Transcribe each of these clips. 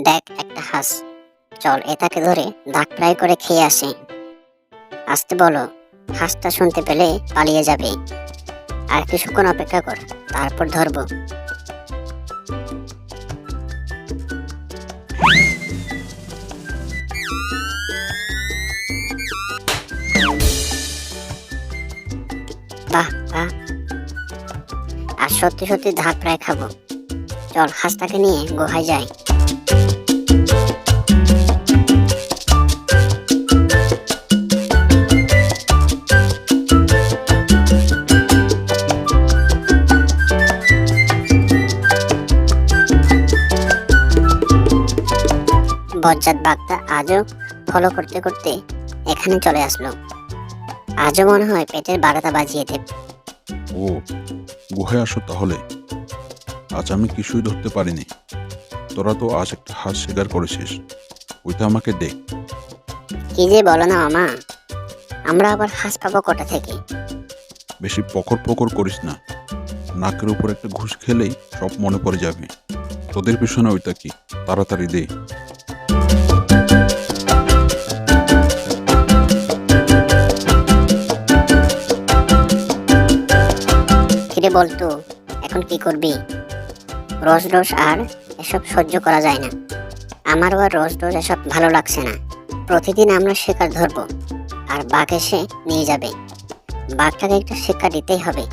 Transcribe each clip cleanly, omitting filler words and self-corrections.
দেখ একটা হাঁস, চল এটাকে ধরে দাগ ফ্রাই করে খেয়ে আসি। আসতে বলো, হাঁসটা শুনতে পেলে পালিয়ে যাবে। আর কিছুক্ষণ অপেক্ষা কর, তারপর ধরবো। বাহ বাহ, আর সত্যি সত্যি দাগ ফ্রাই খাবো। চল হাঁসটাকে নিয়ে গুহায় যাই। বজ্জাত বাঘটা আজও ফলো করতে করতে এখানে চলে আসলো। আজও মনে হয় পেটের বারোটা বাজিয়ে দেব। ও, গুহায় আসো তাহলে। আজ আমি কিছুই ধরতে পারিনি। তোরা তো আজ একটা হাঁস শিকার করেছিস, ওইটা আমাকে দে। কি যে বলো না মামা, আমরা আবার হাঁস পাবো কোথা থেকে? বেশি পকর পকর করিস না, নাকের উপর একটা ঘুষ খেলেই সব মনে পড়ে যাবে। তোদের পিছনে ওইটা কি, তাড়াতাড়ি দে। কিরে বলতো, এখন কি করবি? রোজ রোজ আর এসব সহ্য করা যায় না। আমারও আর রোজ রোজ এসব ভালো লাগছে না। প্রতিদিন আমরা শিকার ধরবো, আর বাঘ এসে নিয়ে যাবে। বাঘটাকে একটা শিক্ষা দিতেই হবে।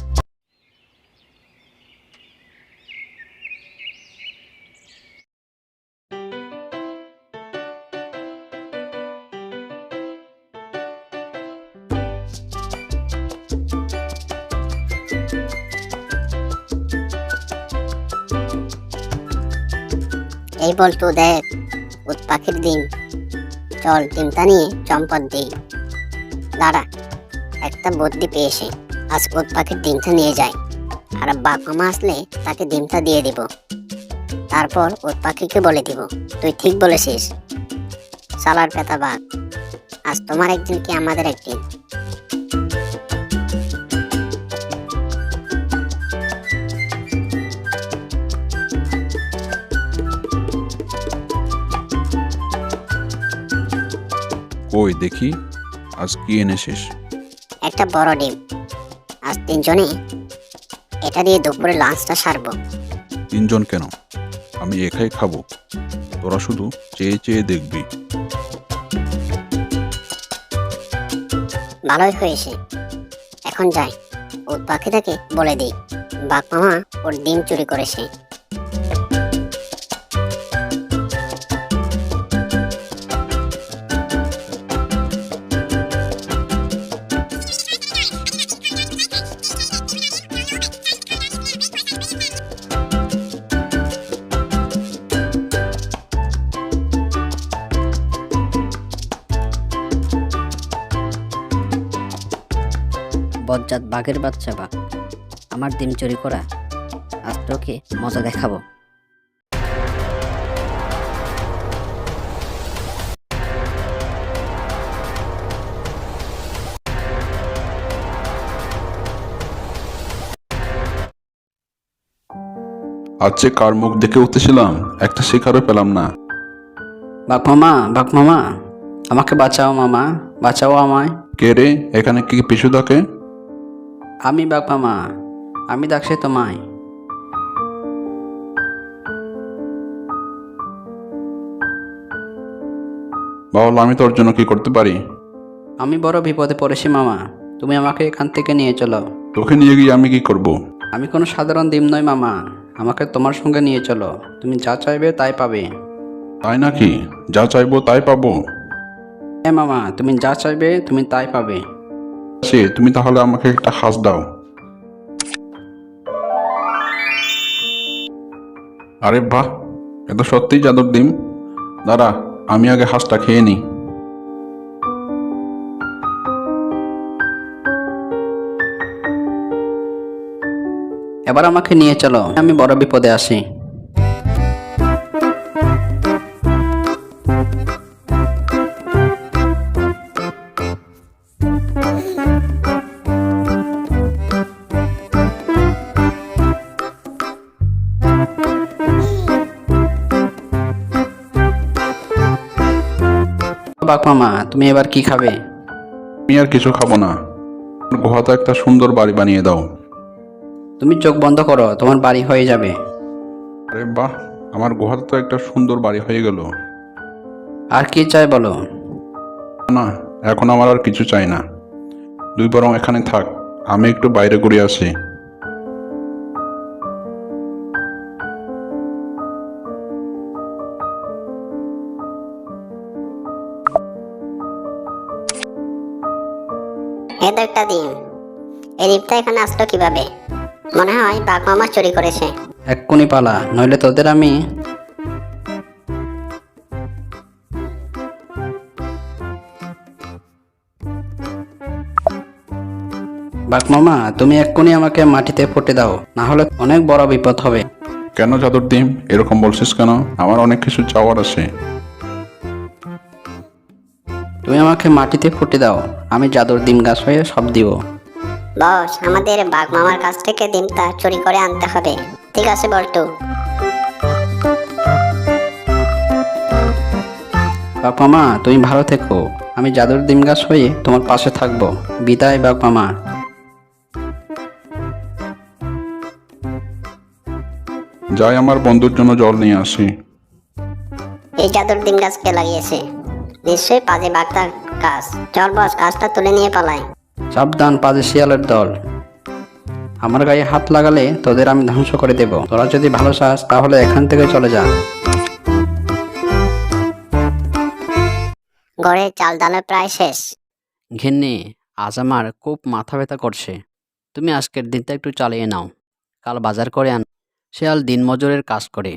এই বলতো দেখ, উট পাখির ডিম। চল ডিমটা নিয়ে চম্পট দিই। দাঁড়া, একটা বুদ্ধি পেয়েছে। আজ উট পাখির ডিমটা নিয়ে যাই, আর বাঘ মামা আসলে তাকে ডিমটা দিয়ে দিব। তারপর উট পাখিকে বলে দিব, তুই ঠিক বলেছিস। সালার পেতা বাঘ, আজ তোমার একদিন কি আমাদের একদিন। কই দেখি, আজ কি এনেছিস? একটা বড় ডিম। আজ তিনজনে এটা দিয়ে দুপুরে লাঞ্চটা সারবো। তিনজন কেন, আমি একাই খাবো। তোরা শুধু চেয়ে চেয়ে দেখবি। ভালোই হয়েছে, এখন যাই। উট পাখিটাকে বলে দিই বাঘ মামা ওর ডিম চুরি করেছে। বজ্জাত বাঘের বাচ্চা বাঘ, আমার ডিম চুরি করা, আজ তোকে মজা দেখাবো। আজ যে কার মুখ দেখে উঠতেছিলাম, একটা শিকারও পেলাম না। বাঘ মামা, আমাকে বাঁচাও মামা, বাঁচাও আমায়। কে রে, এখানে কি পিছু থাকে? আমি বাঘ মামা, আমি ডাকছি তোমায়। বাবল, আমি তোর জন্য কি করতে পারি? আমি বড় বিপদে পড়েছি মামা, তুমি আমাকে এখান থেকে নিয়ে চলো। তোকে নিয়ে গিয়ে আমি কি করব? আমি কোনো সাধারণ ডিম নই মামা, আমাকে তোমার সঙ্গে নিয়ে চলো। তুমি যা চাইবে তাই পাবে। তাই নাকি? যা চাইবো তাই পাবো? হ্যাঁ মামা, তুমি যা চাইবে তুমি তাই পাবে। সে তুমি তাহলে আমাকে একটা হাঁস দাও। আরে বাহ, এত সত্যিই জাদুর ডিম। দাঁড়া, আমি আগে হাঁসটা খেয়ে নিই। এবার আমাকে নিয়ে চলো, আমি বড় বিপদে আছি। বাঘ মামা, তুমি এবার কি খাবে? আমি আর কিছু খাবো না। গুহাতে একটা সুন্দর বাড়ি বানিয়ে দাও। তুমি চোখ বন্ধ করো, তোমার বাড়ি হয়ে যাবে। আরে বাহ, আমার গুহাতে তো একটা সুন্দর বাড়ি হয়ে গেল। আর কি চাই বলো? না, এখন আমার আর কিছু চাই না। তুই বরং এখানে থাক, আমি একটু বাইরে ঘুরে আসি। এ তো একটা ডিম। এই ডিমটা এখানে আসলো কিভাবে? মনে হয় বাঘ মামা চুরি করেছে। এক্ষুনি পালা, নইলে তোদের আমি। বাঘ মামা, তুমি এক্ষুনি আমাকে মাটিতে পুঁতে দাও, না হলে অনেক বড় বিপদ হবে। কেন জাদুর ডিম এরকম বলছিস কেন? আমার অনেক কিছু চাওয়ার আছে। তুমি আমাকে মাটিতে পুঁতে দাও, আমি জাদুর ডিম গাছ হয়ে সব দিব। বস, আমাদের বাঘ মামার কাছ থেকে ডিমটা চুরি করে আনতে হবে। ঠিক আছে বল্টু। বাঘ মামা, তুমি ভালো থেকো, আমি জাদুর ডিম গাছ হয়ে তোমার পাশে থাকবো। বিদায় বাঘ মামা। যাই আমার বন্ধুর জন্য জল নিয়ে আসি। এই জাদুর ডিম গাছ কে লাগিয়েছে? নিশ্চয়ই পাজে বাঘটার গাছ। চল বস, গাছটা তুলে নিয়ে পালাই। সাবধান পাজে শিয়ালের দল, আমার গায়ে হাত লাগালে তোদের আমি ধ্বংস করে দেব। তোরা যদি ভালো চাস তাহলে এখান থেকে চলে যা। ঘরের চাল ডালে প্রায় শেষ। ঘিন্নি, আজ আমার খুব মাথা ব্যথা করছে। তুমি আজকের দিনটা একটু চালিয়ে নাও, কাল বাজার করে আন। শিয়াল দিনমজুরের কাজ করে,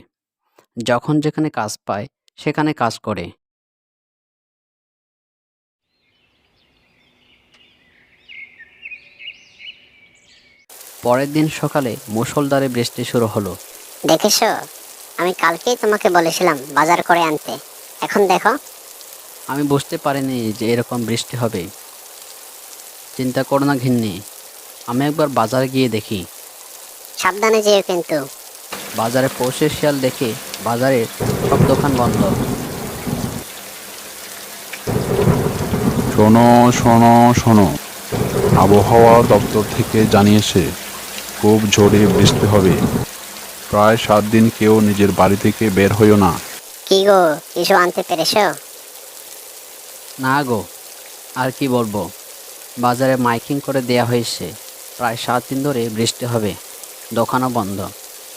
যখন যেখানে কাজ পায় সেখানে কাজ করে। পরের দিন সকালে মুষলধারে বৃষ্টি শুরু হলো। দেখেছো, আমি কালকেই তোমাকে বলেছিলাম বাজার করে আনতে। এখন দেখো। আমি বুঝতে পারিনি যে এরকম বৃষ্টি হবে। চিন্তা করো না ঘিন্নি, আমি একবার বাজারে গিয়ে দেখি। সাবধানে যেও কিন্তু। বাজারে পৌঁছে শিয়াল দেখে বাজারের সব দোকান বন্ধ। শোনো শোনো শোনো, আবহাওয়া দপ্তর থেকে জানিয়েছে খুব জোরে বৃষ্টি হবে। প্রায় 7 দিন কেউ নিজের বাড়ি থেকে বের হইও না। কি গো, কিছু আনতে পেরেছো? না গো, আর কি বলবো, বাজারে মাইকিং করে দেয়া হয়েছে প্রায় 7 দিন ধরে বৃষ্টি হবে, দোকানও বন্ধ।